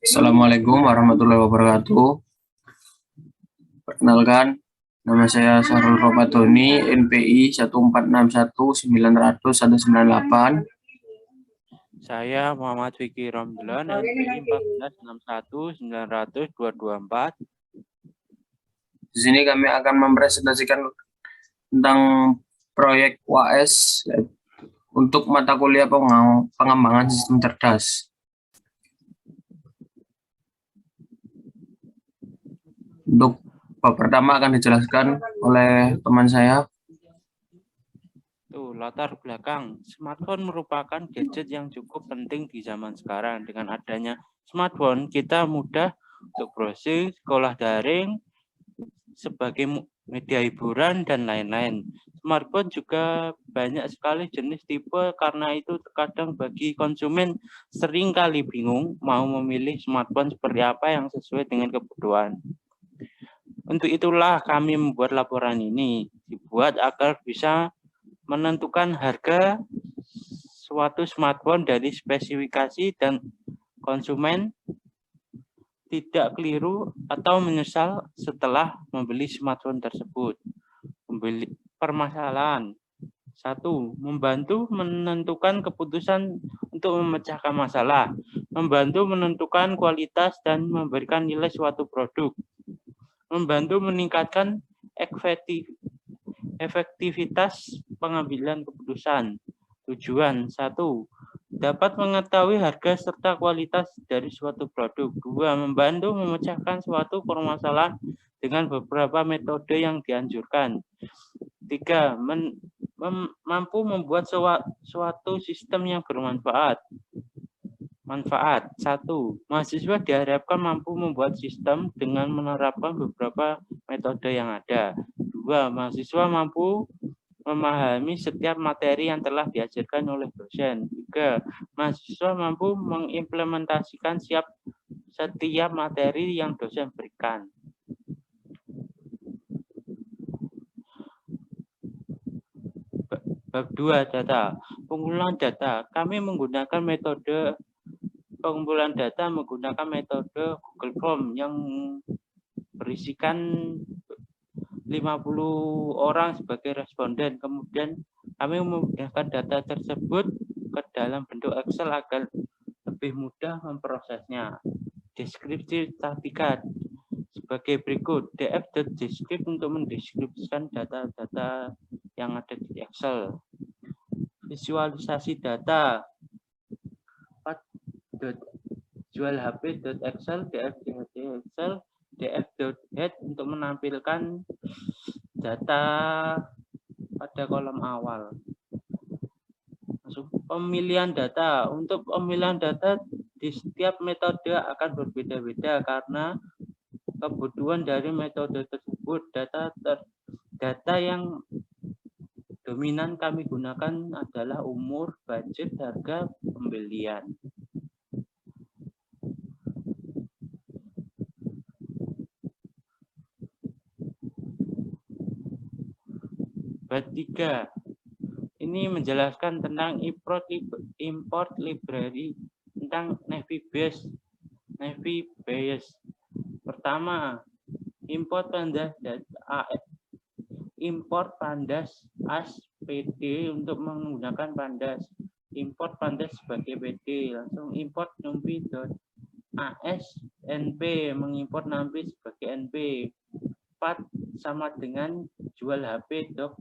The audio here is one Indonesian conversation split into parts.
Assalamualaikum warahmatullahi wabarakatuh. Perkenalkan, nama saya Sahrul Romadhoni, NPI 1461900-198. Saya Muhammad Fikri Romdlon, NPI 1461900-224. Di sini kami akan mempresentasikan tentang proyek UAS untuk mata kuliah pengembangan sistem cerdas. Untuk bab pertama akan dijelaskan oleh teman saya. Latar belakang. Smartphone merupakan gadget yang cukup penting di zaman sekarang. Dengan adanya smartphone, kita mudah untuk browsing, sekolah daring, sebagai media hiburan, dan lain-lain. Smartphone juga banyak sekali jenis tipe, karena itu terkadang bagi konsumen sering kali bingung mau memilih smartphone seperti apa yang sesuai dengan kebutuhan. Untuk itulah kami membuat laporan ini, dibuat agar bisa menentukan harga suatu smartphone dari spesifikasi dan konsumen tidak keliru atau menyesal setelah membeli smartphone tersebut. Permasalahan. 1. Membantu menentukan keputusan untuk memecahkan masalah. Membantu menentukan kualitas dan memberikan nilai suatu produk. Membantu meningkatkan efektivitas pengambilan keputusan. Tujuan. 1. Dapat mengetahui harga serta kualitas dari suatu produk. 2. Membantu memecahkan suatu permasalahan dengan beberapa metode yang dianjurkan. 3. Mampu membuat suatu sistem yang bermanfaat. Manfaat. 1. Mahasiswa diharapkan mampu membuat sistem dengan menerapkan beberapa metode yang ada. 2. Mahasiswa mampu memahami setiap materi yang telah diajarkan oleh dosen. 3. Mahasiswa mampu mengimplementasikan setiap materi yang dosen berikan. Bab 2. Data. Pengumpulan data. Kami menggunakan metode pengumpulan data menggunakan metode Google Form yang berisikan 50 orang sebagai responden. Kemudian kami memindahkan data tersebut ke dalam bentuk Excel agar lebih mudah memprosesnya. Deskripsi tatika sebagai berikut. df.descript untuk mendeskripsikan data-data yang ada di Excel. Visualisasi data. Jual HP.excel, df.excel, df.head untuk menampilkan data pada kolom awal. Pemilihan data. Untuk pemilihan data di setiap metode akan berbeda-beda karena kebutuhan dari metode tersebut. Data yang dominan kami gunakan adalah umur, budget, harga pembelian. Bab 3. Ini menjelaskan tentang import library tentang Navy Base. Pertama, import Pandas AS-PD untuk menggunakan Pandas. Import Pandas sebagai PD. Langsung import numpi.as NP, mengimport numpi sebagai NP. 4 sama dengan jual HP.lsx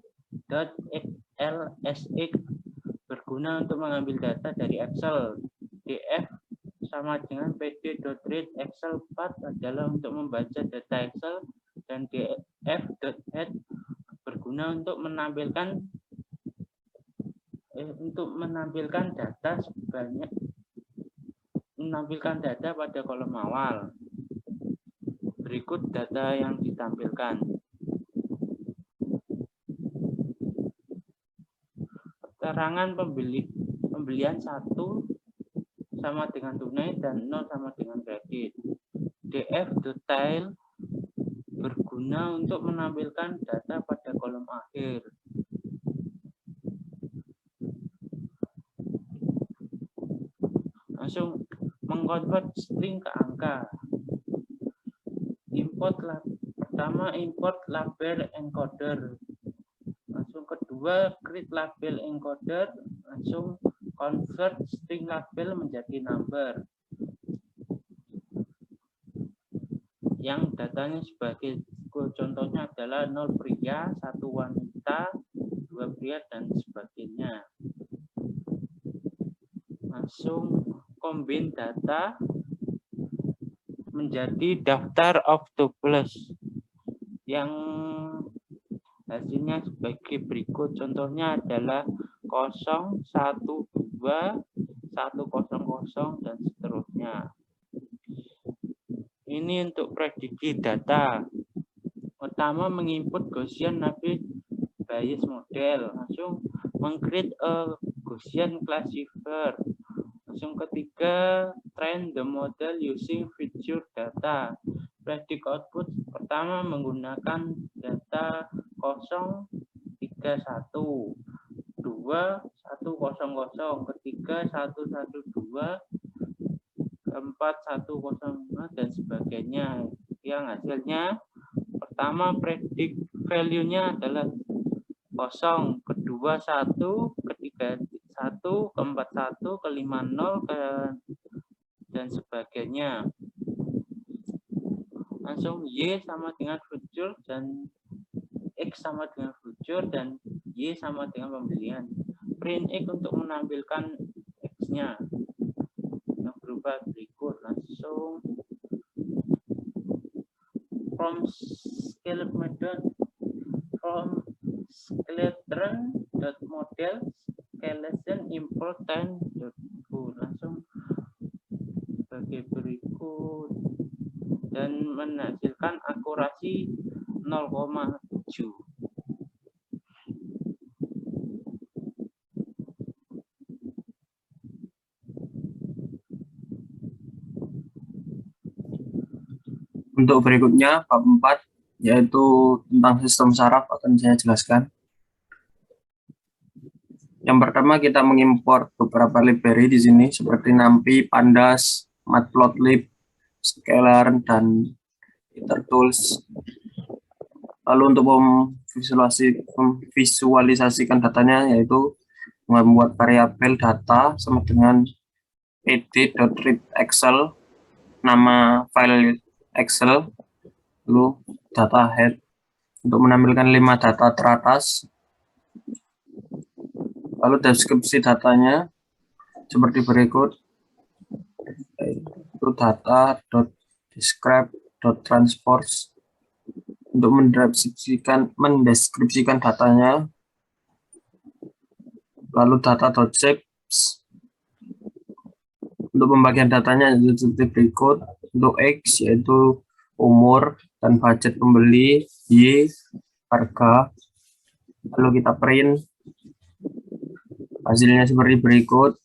berguna untuk mengambil data dari Excel. df sama dengan pd.read Excel 4 adalah untuk membaca data Excel, dan df.head berguna untuk menampilkan data pada kolom awal. Berikut data yang ditampilkan. Keterangan pembelian 1 sama dengan tunai dan 0 sama dengan kredit. df.detail berguna untuk menampilkan data pada kolom akhir. Langsung mengkonvert string ke angka. Pertama import label encoder. Langsung kedua create label encoder, langsung convert string label menjadi number. Yang datanya sebagai contohnya adalah 0 pria, 1 wanita, 2 pria, dan sebagainya. Langsung combine data menjadi daftar of tuples yang hasilnya sebagai berikut. Contohnya adalah 0, 1, 2, 100, dan seterusnya. Ini untuk prediksi data. Pertama, menginput Gaussian Naive Bayes model. Langsung meng-create a Gaussian classifier. Langsung ketiga, train the model using feature data. Predict output pertama menggunakan data 0, 3, 1. 2, 100, ketiga 112, keempat 105, dan sebagainya. Yang hasilnya pertama predict value-nya adalah 0, kedua 1, ketiga 1, keempat 1, kelima 0, dan sebagainya. Langsung Y sama dengan future dan X sama dengan future dan Y sama dengan pembelian. Print X untuk menampilkan X-nya yang berubah berikut. Langsung from skeleton.model skeleton import time.go. Langsung sebagai berikut dan menghasilkan akurasi 0,7. Untuk berikutnya, bab 4, yaitu tentang sistem saraf akan saya jelaskan. Yang pertama, kita mengimport beberapa library di sini, seperti NumPy, Pandas, Matplotlib, Scalar, dan Ethertools. Lalu untuk memvisualisasikan datanya, yaitu membuat variabel data sama dengan ed.readExcel, nama file Excel, lalu data head untuk menampilkan 5 data teratas. Lalu deskripsi datanya seperti berikut, yaitu data.describe.transport untuk mendeskripsikan datanya. Lalu data.shapes untuk pembagian datanya seperti berikut. Untuk X yaitu umur dan budget pembeli, Y harga. Lalu kita print hasilnya seperti berikut.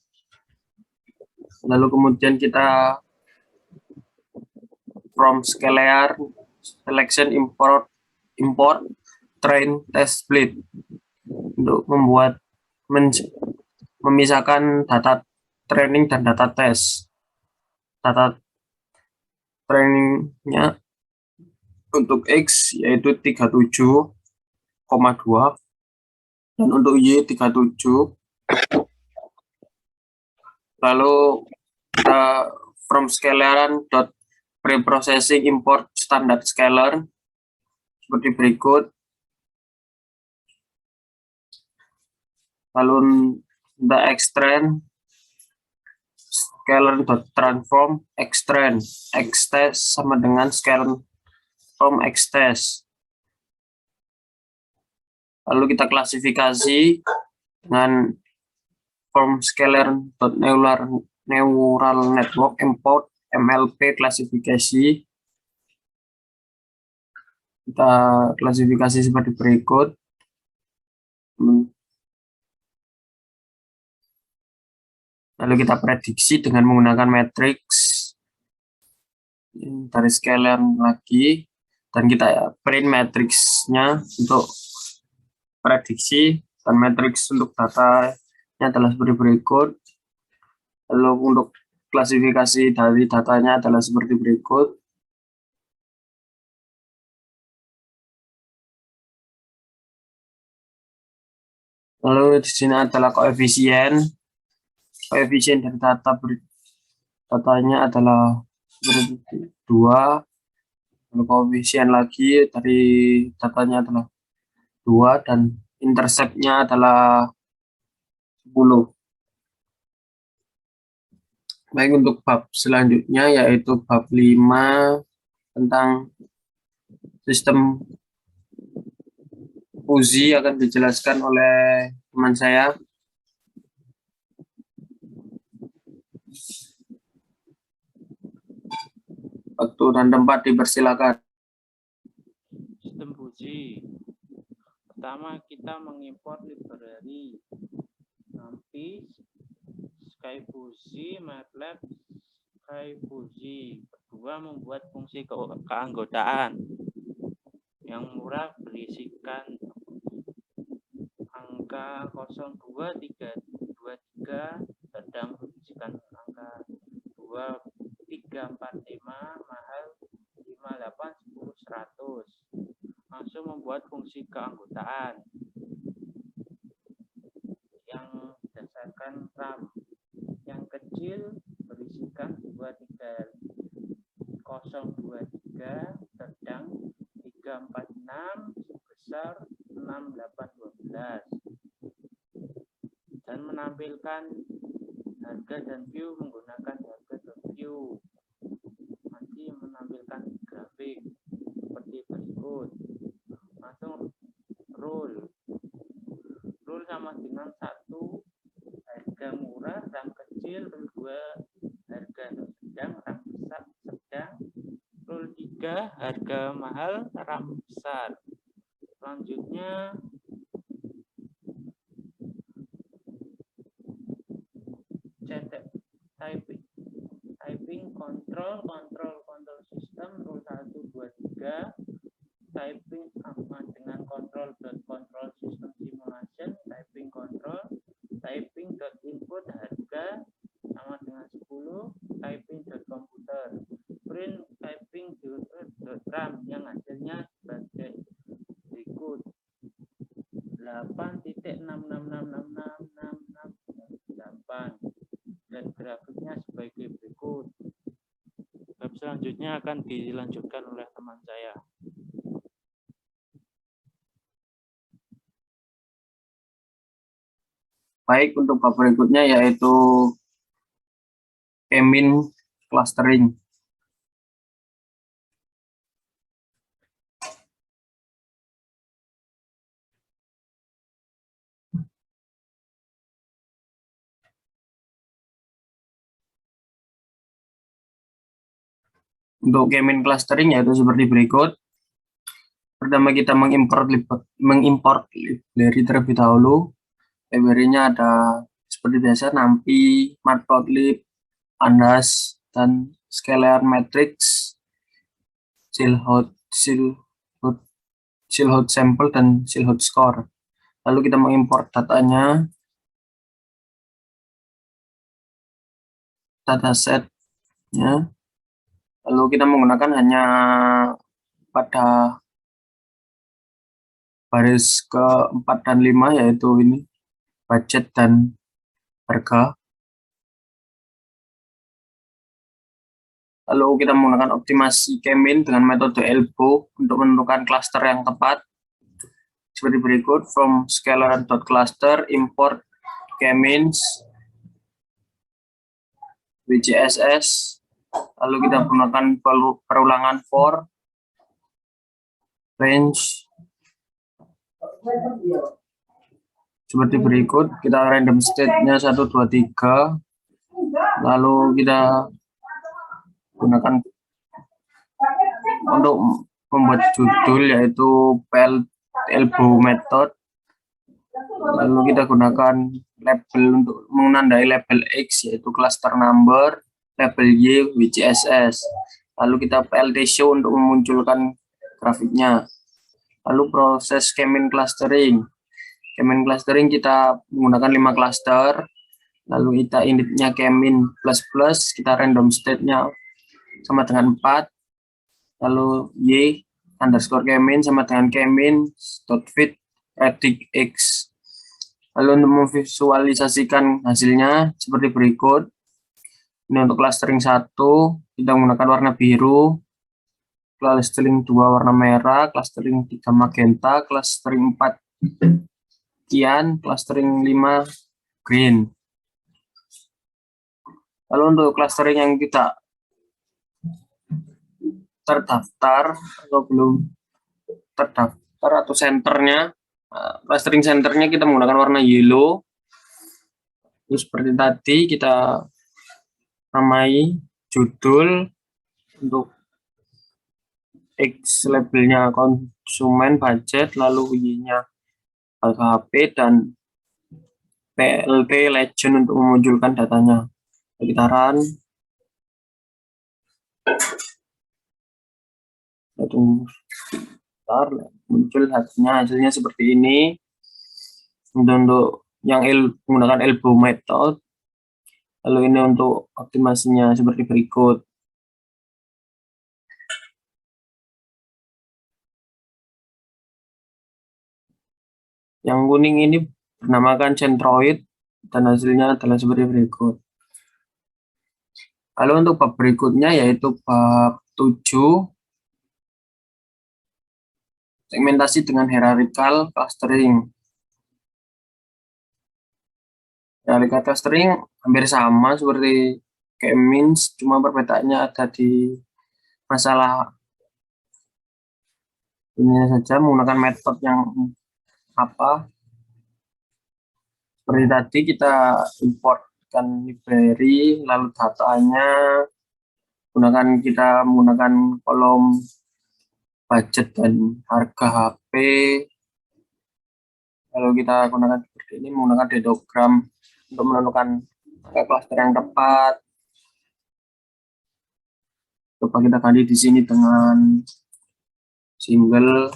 Lalu kemudian kita from scalar selection import train test split untuk membuat memisahkan data training dan data test. Data trainingnya untuk X yaitu 37,2 dan untuk Y 37. Lalu kita from scalaran dot preprocessing import standard scalar seperti berikut. Lalu the extend scalar.transform extend xtest sama dengan scalar from xtest. Lalu kita klasifikasi dengan from scalar.neural network import MLP klasifikasi. Kita klasifikasi seperti berikut. Lalu kita prediksi dengan menggunakan matrix dari scalar lagi, dan kita print matriksnya untuk prediksi, dan matriks untuk datanya adalah seperti berikut. Lalu untuk klasifikasi dari datanya adalah seperti berikut. Lalu di sini adalah koefisien dari datanya adalah 2. Lalu koefisien lagi dari datanya adalah 2 dan interceptnya adalah 10. Baik, untuk bab selanjutnya yaitu bab 5 tentang sistem Uzi akan dijelaskan oleh teman saya. Waktu dan tempat dipersilakan. Sistem Fuji. Pertama kita mengimport library NumPy, SkyFuji, MATLAB, SkyFuji. Kedua, membuat fungsi keanggotaan yang murah berisikan angka 02323, sedang berisikan angka 2345, mahal 58 10 100. Langsung membuat fungsi keanggotaan yang berdasarkan RAM. Yang kecil berisikan 23023, sedang 346, besar 6812, dan menampilkan harga dan view menggunakan harga dan view. Nanti menampilkan grafik seperti berikut. Langsung rule sama dengan 1 harga murah, RAM kecil, rule 2 harga sedang, RAM besar sedang, rule 3 harga mahal, RAM besar. Selanjutnya typing control system, rule 1 2 3, typing sama dengan control system simulation, typing control, typing.input harga sama dengan 10, typing.computer, print typing.ram yang hasilnya sebagai berikut 8.6666668 dan grafiknya sebagai berikut. Bab selanjutnya akan dilanjutkan oleh teman saya. Baik, untuk bab berikutnya yaitu K-mean clustering. Untuk K-mean clustering yaitu seperti berikut. Pertama kita mengimport library terlebih dahulu. Library-nya ada seperti biasa NumPy, Matplotlib, Pandas, dan Scalar Matrix, Silhouette Sample, dan Silhouette Score. Lalu kita mengimport datanya, dataset-nya. Lalu kita menggunakan hanya pada baris ke-4 dan 5 yaitu ini budget dan harga. Lalu kita menggunakan optimasi K-mean dengan metode elbow untuk menentukan cluster yang tepat. Seperti berikut, from scalar.cluster import K-means WCSS. Lalu kita menggunakan perulangan for range seperti berikut. Kita random state-nya 1 2 3. Lalu kita gunakan untuk membuat judul yaitu elbow method. Lalu kita gunakan label untuk menandai label X yaitu cluster number, label Y WCSS. Lalu kita PLT show untuk memunculkan grafiknya. Lalu proses K-mean clustering. K-mean clustering kita menggunakan 5 cluster Lalu kita initnya kemin plus, kita random state-nya sama dengan 4. Lalu y underscore kemin sama dengan kemin dot fit predict x. Lalu untuk memvisualisasikan hasilnya seperti berikut. Ini untuk clustering 1, kita menggunakan warna biru, clustering 2 warna merah, clustering 3 magenta, clustering 4 cyan, clustering 5 green. Lalu untuk clustering yang kita terdaftar atau belum terdaftar atau senternya, clustering senternya kita menggunakan warna yellow. Terus seperti tadi kita namai judul, untuk X labelnya konsumen budget, lalu Y-nya harga HP, dan PLT legend untuk memunculkan datanya. Kita run. Tunggu bentar, muncul hasilnya seperti ini. Untuk yang menggunakan elbow method. Lalu ini untuk optimasinya seperti berikut. Yang kuning ini bernamakan Centroid dan hasilnya adalah seperti berikut. Lalu untuk bab berikutnya yaitu bab 7, segmentasi dengan hierarchical clustering. Hierarchical clustering hampir sama seperti K-means, cuma perbedaannya ada di masalah ini saja, menggunakan metode yang apa. Seperti tadi kita importkan library, lalu datanya kita menggunakan kolom budget dan harga HP. Lalu kita gunakan seperti ini, menggunakan dedogram untuk menentukan cluster yang tepat. Coba kita ganti di sini dengan single.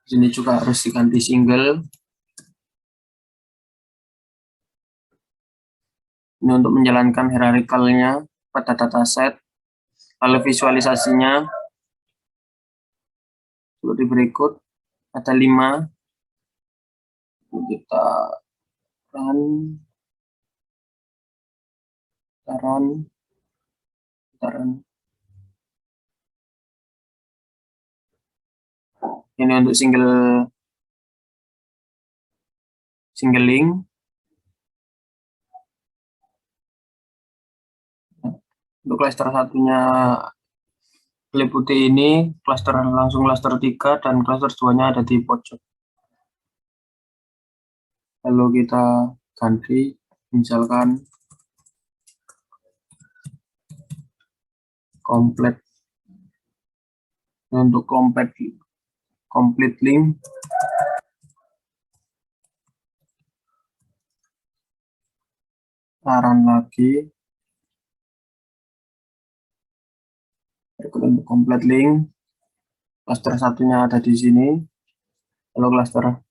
Di sini juga harus diganti single. Ini untuk menjalankan hierarchical-nya pada dataset. Lalu visualisasinya seperti berikut. Ada 5. Kita run. Ini untuk single link. Untuk cluster satunya klip putih ini, langsung cluster 3 dan cluster 2-nya ada di pojok. Lalu kita ganti, misalkan complete. Untuk complete link, run lagi. Untuk complete link, cluster satunya ada di sini, lalu cluster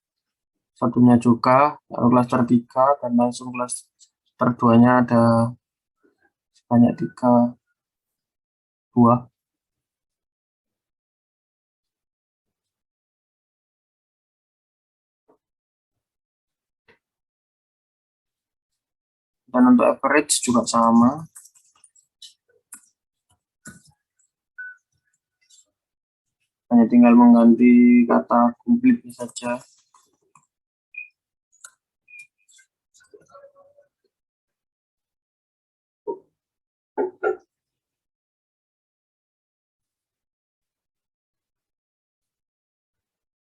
satunya juga, lalu cluster 3, dan langsung cluster 2-nya ada sebanyak 3 buah. Dan untuk average juga sama. Hanya tinggal mengganti kata complete saja.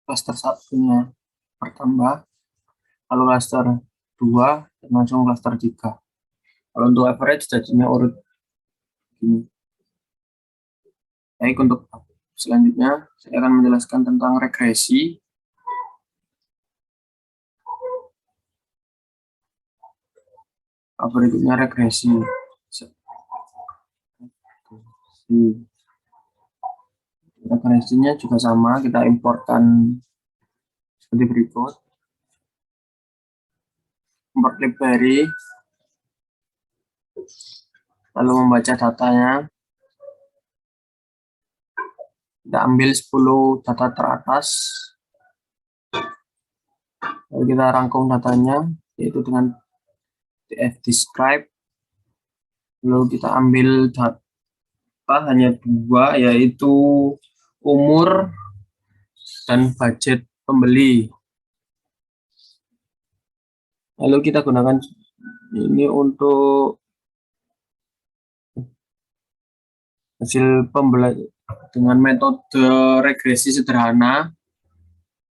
Cluster satunya bertambah, lalu cluster 2, dan langsung cluster 3. Kalau untuk average jadinya urut gini. Baik, untuk selanjutnya saya akan menjelaskan tentang regresi. Berikutnya regresi. Regresinya juga sama, kita importkan seperti berikut. Import library, lalu membaca datanya. Kita ambil 10 data teratas, lalu kita rangkum datanya, yaitu dengan describe. Lalu kita ambil data hanya 2, yaitu umur dan budget pembeli. Lalu kita gunakan ini untuk hasil pembelajaran dengan metode regresi sederhana,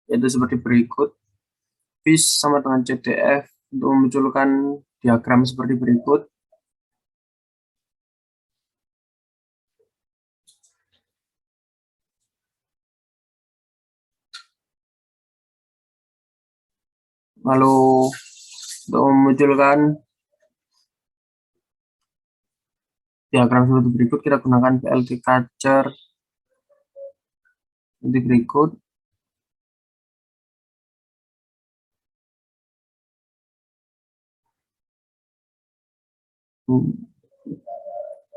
yaitu seperti berikut. FIS sama dengan CDF untuk memunculkan diagram seperti berikut. Lalu untuk memunculkan diagram seperti berikut, kita gunakan PLT Catcher seperti berikut.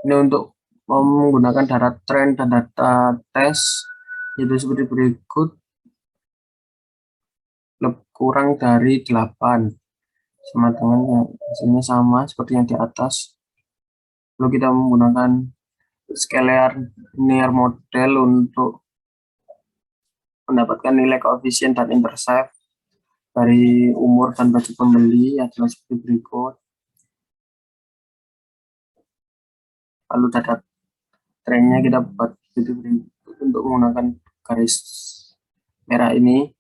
Ini untuk menggunakan data trend dan data test, yaitu seperti berikut. Kurang dari 8, sama dengan yang hasilnya sama seperti yang di atas. Lalu kita menggunakan scalar linear model untuk mendapatkan nilai koefisien dan intercept dari umur dan budget pembeli, adalah seperti berikut. Lalu data trennya kita buat seperti berikut untuk menggunakan garis merah ini.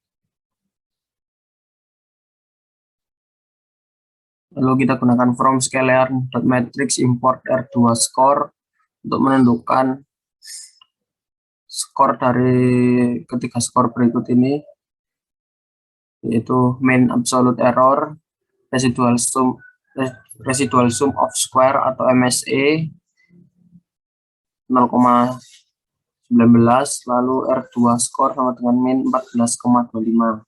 Lalu kita gunakan from scalar.matrix import R2 score untuk menentukan skor dari ketiga skor berikut ini, yaitu mean absolute error, residual sum of square atau MSE 0,19, lalu R2 skor sama dengan min 14,25.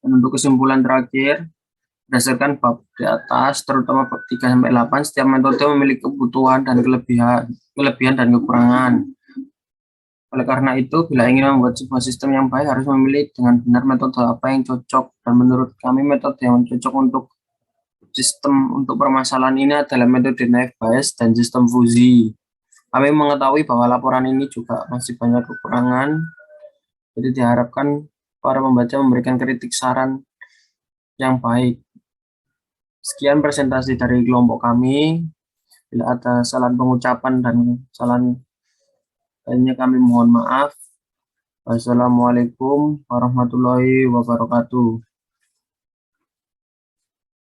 Dan untuk kesimpulan terakhir, berdasarkan bab di atas, terutama bab 3-8, setiap metode memiliki kebutuhan dan kelebihan dan kekurangan. Oleh karena itu, bila ingin membuat sebuah sistem yang baik, harus memilih dengan benar metode apa yang cocok. Dan menurut kami, metode yang cocok untuk sistem untuk permasalahan ini adalah metode naive Bayes dan sistem fusi. Kami mengetahui bahwa laporan ini juga masih banyak kekurangan, jadi diharapkan para pembaca memberikan kritik saran yang baik. Sekian presentasi dari kelompok kami. Bila ada kesalahan pengucapan dan kesalahan lainnya, kami mohon maaf. Wassalamualaikum warahmatullahi wabarakatuh.